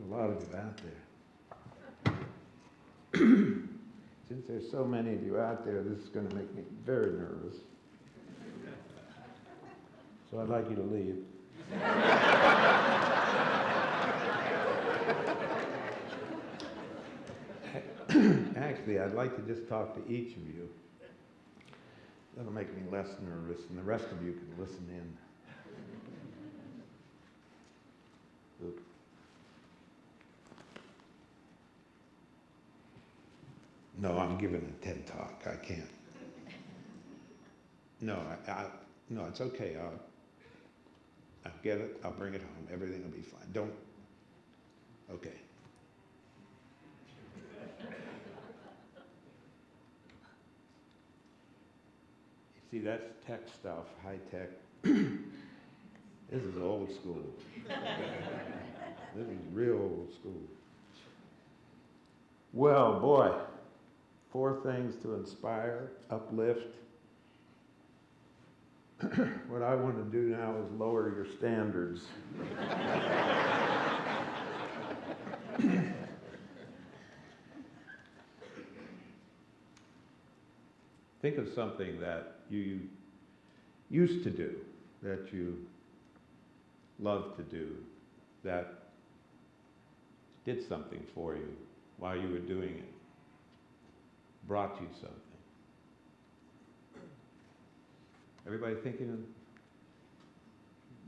a lot of you out there. Since there's so many of you out there, this is going to make me very nervous. So I'd like you to leave. Actually, I'd like to just talk to each of you. That'll make me less nervous, and the rest of you can listen in. Oop. No, I'm giving a TED talk. I can't. No, no, it's okay. I'll get it. I'll bring it home. Everything will be fine. Don't. Okay. See, that's tech stuff, high tech. This is old school. This is real old school. Well, boy, 4 things to inspire, uplift. What I want to do now is lower your standards. Think of something that you used to do, that you loved to do, that did something for you while you were doing it, brought you something. Everybody thinking of?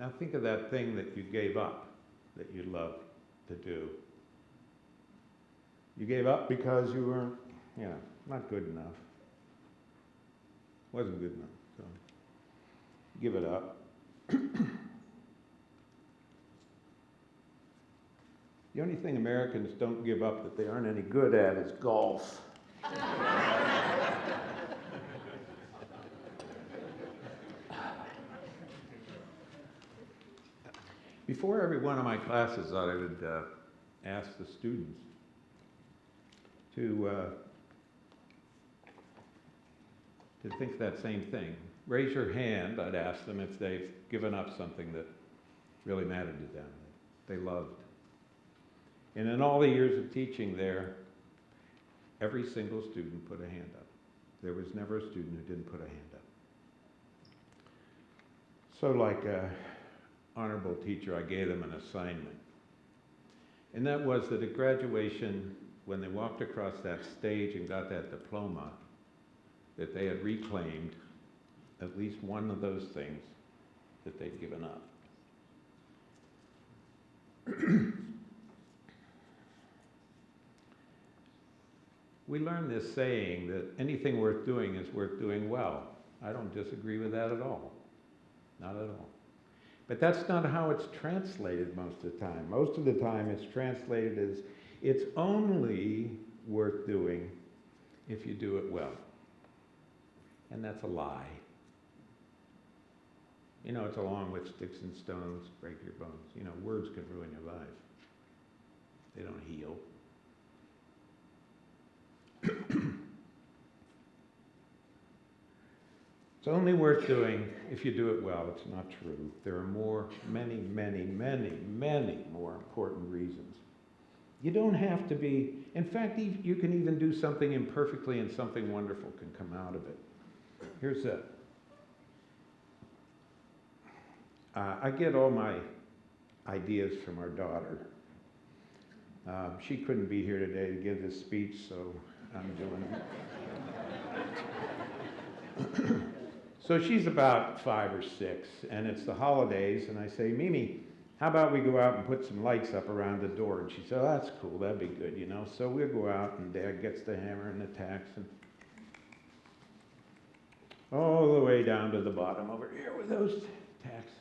Now think of that thing that you gave up, that you loved to do. You gave up because you weren't, not good enough. Wasn't good enough, so give it up. The only thing Americans don't give up that they aren't any good at is golf. Before every one of my classes, I would ask the students to think that same thing. Raise your hand, I'd ask them if they've given up something that really mattered to them, that they loved. And in all the years of teaching there, every single student put a hand up. There was never a student who didn't put a hand up. So like an honorable teacher, I gave them an assignment. And that was that at graduation, when they walked across that stage and got that diploma, that they had reclaimed at least one of those things that they'd given up. We learned this saying that anything worth doing is worth doing well. I don't disagree with that at all. Not at all. But that's not how it's translated most of the time. Most of the time it's translated as, it's only worth doing if you do it well. And that's a lie. It's along with sticks and stones, break your bones. Words can ruin your life. They don't heal. It's only worth doing if you do it well. It's not true. There are many more important reasons. You don't have to be, in fact, you can even do something imperfectly and something wonderful can come out of it. Here's that. I get all my ideas from our daughter. She couldn't be here today to give this speech, so I'm doing it. So she's about 5 or 6, and it's the holidays, and I say, Mimi, how about we go out and put some lights up around the door? And she said, oh, that's cool, that'd be good, So we'll go out, and Dad gets the hammer and the tacks, and all the way down to the bottom over here with those tacks.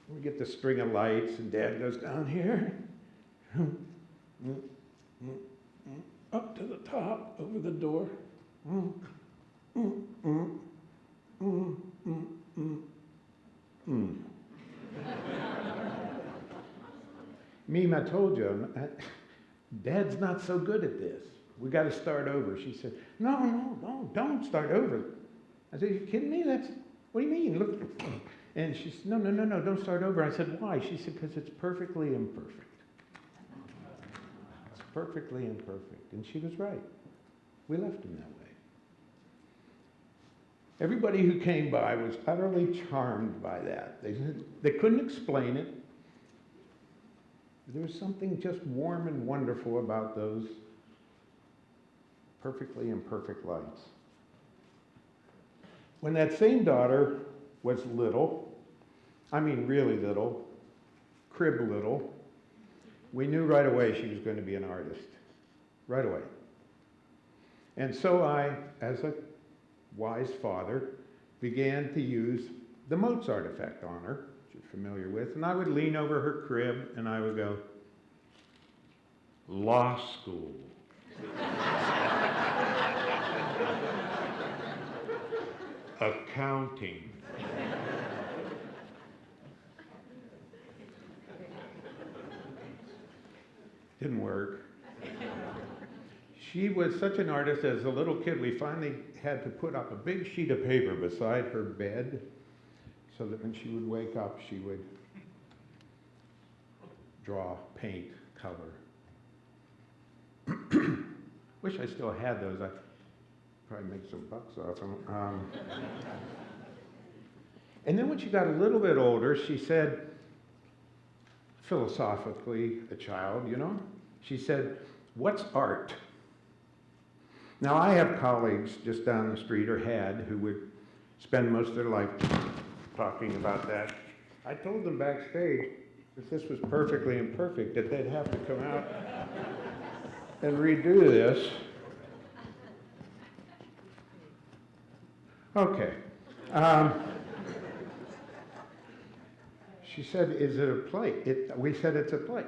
We get the string of lights, and Dad goes down here, up to the top, over the door. Meme, I told you, Dad's not so good at this. We got to start over. She said, no, don't start over. I said, you kidding me? What do you mean? Look. And she said, no, don't start over. I said, why? She said, because it's perfectly imperfect. perfectly imperfect. And she was right. We left him that way. Everybody who came by was utterly charmed by that. They couldn't explain it. There was something just warm and wonderful about those perfectly imperfect lights. When that same daughter was little, I mean really little, crib little, we knew right away she was going to be an artist. Right away. And so I, as a wise father, began to use the Mozart effect on her, which you're familiar with, and I would lean over her crib and I would go, law school. Accounting. Didn't work. She was such an artist. As a little kid, we finally had to put up a big sheet of paper beside her bed so that when she would wake up, she would draw, paint, color. Wish I still had those. I'd probably make some bucks off them. And then when she got a little bit older, she said, philosophically, a child, you know, she said, "What's art?" Now, I have colleagues just down the street, or had, who would spend most of their life talking about that. I told them backstage, if this was perfectly imperfect, that they'd have to come out and redo this. Okay. She said, is it a place? We said it's a place.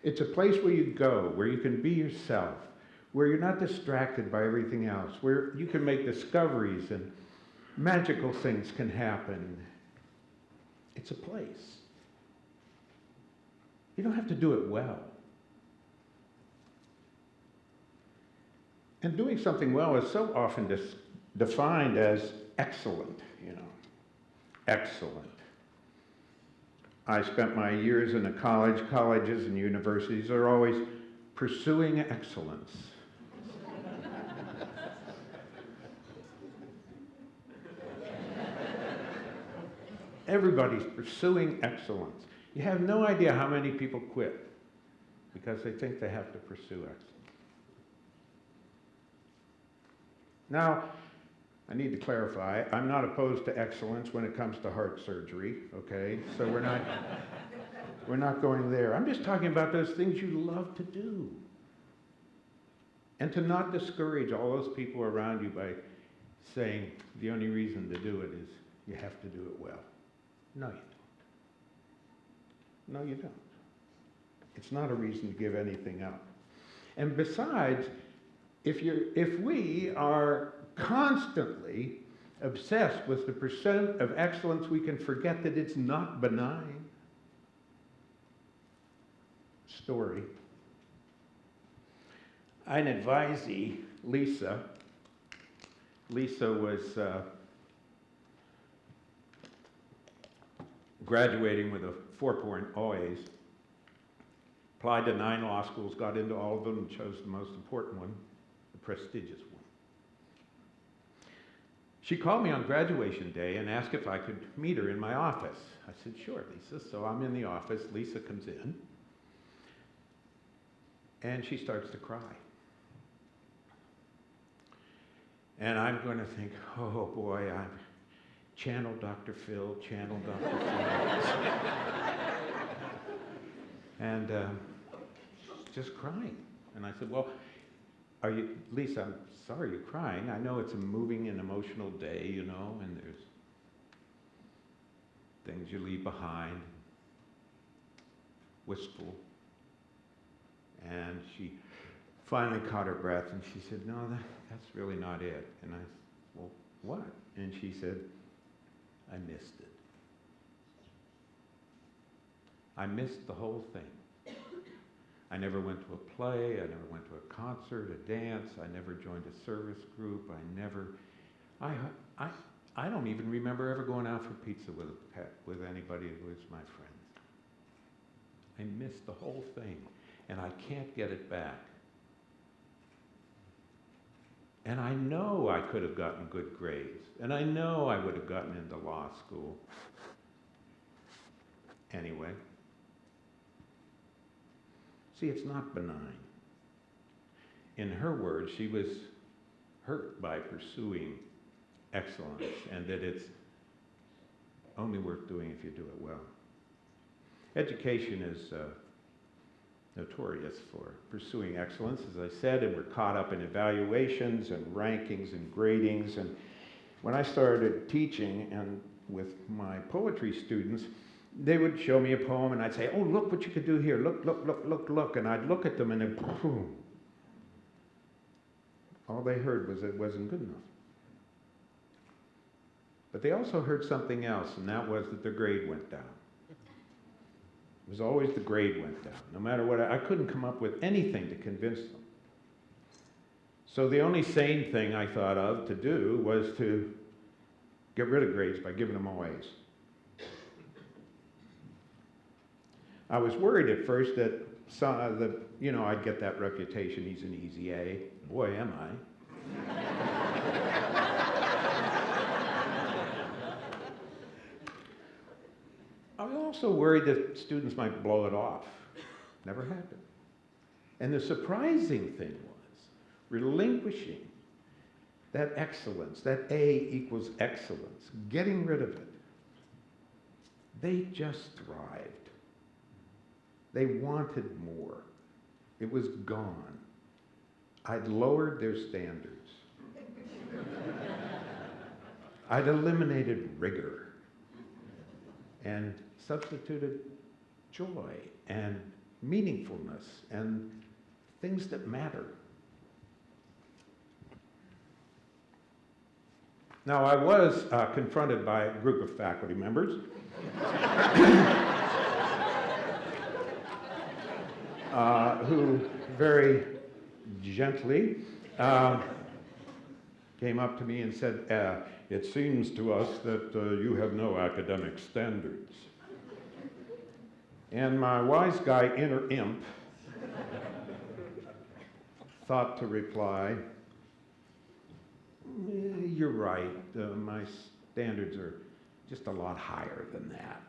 It's a place where you go, where you can be yourself, where you're not distracted by everything else, where you can make discoveries and magical things can happen. It's a place. You don't have to do it well. And doing something well is so often defined as excellent, you know, excellent. I spent my years in a college. Colleges and universities are always pursuing excellence. Everybody's pursuing excellence. You have no idea how many people quit because they think they have to pursue excellence. Now, I need to clarify, I'm not opposed to excellence when it comes to heart surgery, okay? So we're not going there. I'm just talking about those things you love to do. And to not discourage all those people around you by saying the only reason to do it is you have to do it well. No, you don't. No, you don't. It's not a reason to give anything up. And besides, if we are constantly obsessed with the percent of excellence, we can forget that it's not benign. Story. I had an advisee, Lisa. Lisa was graduating with a 4.0 A's. Applied to 9 law schools, got into all of them, and chose the most important one, the prestigious one. She called me on graduation day and asked if I could meet her in my office. I said, sure, Lisa. So I'm in the office. Lisa comes in, and she starts to cry. And I'm going to think, oh boy, I'm channel Dr. Phil, channel Dr. Phil. And she's just crying. And I said, well, are you, Lisa, I'm sorry you're crying. I know it's a moving and emotional day, you know, and there's things you leave behind, wistful. And she finally caught her breath and she said, no, that's really not it. And I said, well, what? And she said, I missed it. I missed the whole thing. I never went to a play, I never went to a concert, a dance, I never joined a service group, I don't even remember ever going out for pizza with anybody who was my friends. I missed the whole thing. and I can't get it back. And I know I could have gotten good grades, and I know I would have gotten into law school. Anyway, see, it's not benign. In her words, she was hurt by pursuing excellence, and that it's only worth doing if you do it well. Education is notorious for pursuing excellence, as I said, and we're caught up in evaluations and rankings and gradings. And when I started teaching and with my poetry students, they would show me a poem and I'd say, oh, look what you could do here, look, look, look, look, look. And I'd look at them and then, boom. All they heard was it wasn't good enough. But they also heard something else, and that was that their grade went down. It was always the grade went down. No matter what, I couldn't come up with anything to convince them. So the only sane thing I thought of to do was to get rid of grades by giving them all A's. I was worried at first that I'd get that reputation, he's an easy A. Boy, am I. I was also worried that students might blow it off. Never happened. And the surprising thing was relinquishing that excellence, that A equals excellence, getting rid of it. They just thrived. They wanted more. It was gone. I'd lowered their standards. I'd eliminated rigor and substituted joy and meaningfulness and things that matter. Now, I was confronted by a group of faculty members who very gently came up to me and said, it seems to us that you have no academic standards. And my wise guy, inner imp, thought to reply, you're right, my standards are just a lot higher than that.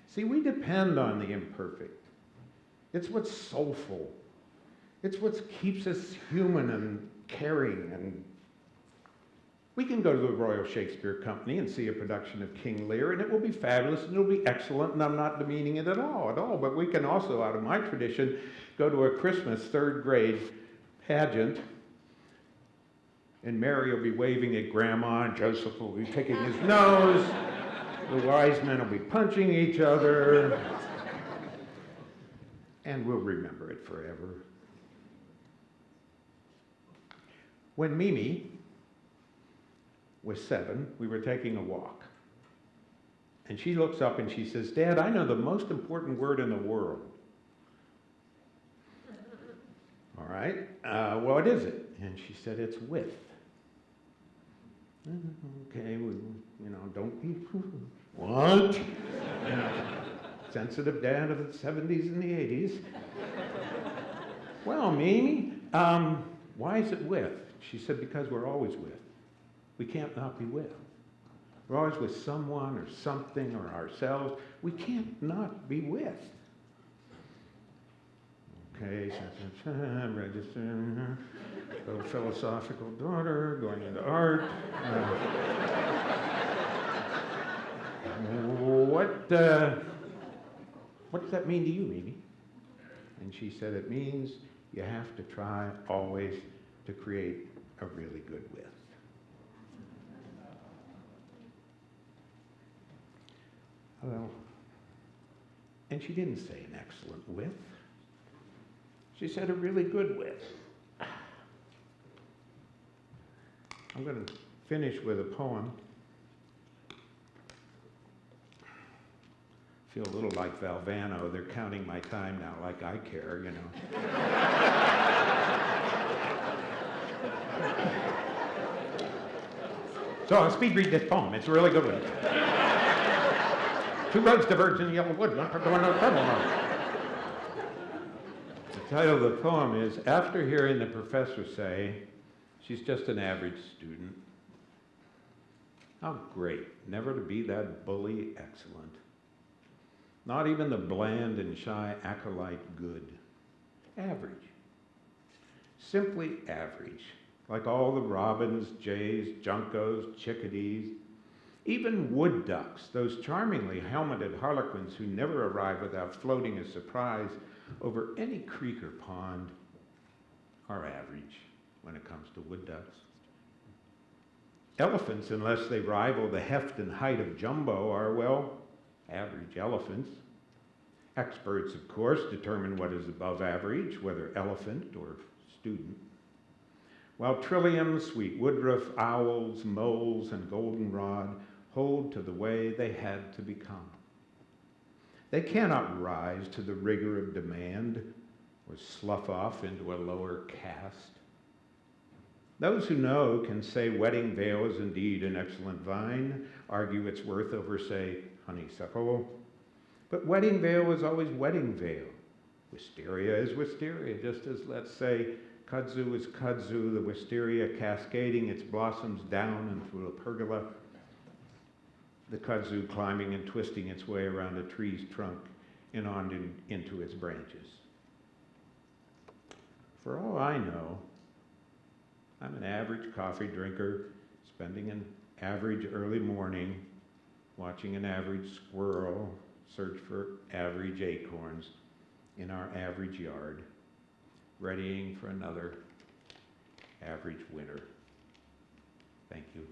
See, we depend on the imperfect. It's what's soulful. It's what keeps us human and caring. And we can go to the Royal Shakespeare Company and see a production of King Lear, and it will be fabulous, and it'll be excellent, and I'm not demeaning it at all. But we can also, out of my tradition, go to a Christmas third grade pageant, and Mary will be waving at Grandma, and Joseph will be picking his nose, the wise men will be punching each other, and we'll remember it forever. When Mimi was 7, we were taking a walk. And she looks up and she says, Dad, I know the most important word in the world. All right, what is it? And she said, it's with. Okay, don't be, what? Sensitive dad of the 70s and the 80s. Well, Mimi, why is it with? She said, because we're always with. We can't not be with. We're always with someone or something or ourselves. We can't not be with. Okay, registering, little philosophical daughter, going into art. What does that mean to you, Mimi? And she said, it means you have to try always to create a really good with. Well, and she didn't say an excellent with. She said a really good with. I'm going to finish with a poem. I feel a little like Valvano. They're counting my time now like I care, you know. So I'll speed read this poem. It's a really good one. Two roads diverge in the yellow wood. Not going to trouble. The title of the poem is, After Hearing the Professor Say, She's Just an Average Student. How great, never to be that bully excellent. Not even the bland and shy acolyte good. Average. Simply average. Like all the robins, jays, juncos, chickadees, even wood ducks, those charmingly helmeted harlequins who never arrive without floating a surprise over any creek or pond, are average when it comes to wood ducks. Elephants, unless they rival the heft and height of Jumbo, are, well, average elephants. Experts, of course, determine what is above average, whether elephant or student. While trilliums, sweet woodruff, owls, moles, and goldenrod hold to the way they had to become. They cannot rise to the rigor of demand or slough off into a lower caste. Those who know can say wedding veil is indeed an excellent vine, argue its worth over, say, honeysuckle. But wedding veil is always wedding veil. Wisteria is wisteria, just as, let's say, kudzu is kudzu, the wisteria cascading its blossoms down and through a pergola, the kudzu climbing and twisting its way around a tree's trunk and on into its branches. For all I know, I'm an average coffee drinker, spending an average early morning, watching an average squirrel search for average acorns in our average yard, readying for another average winter. Thank you.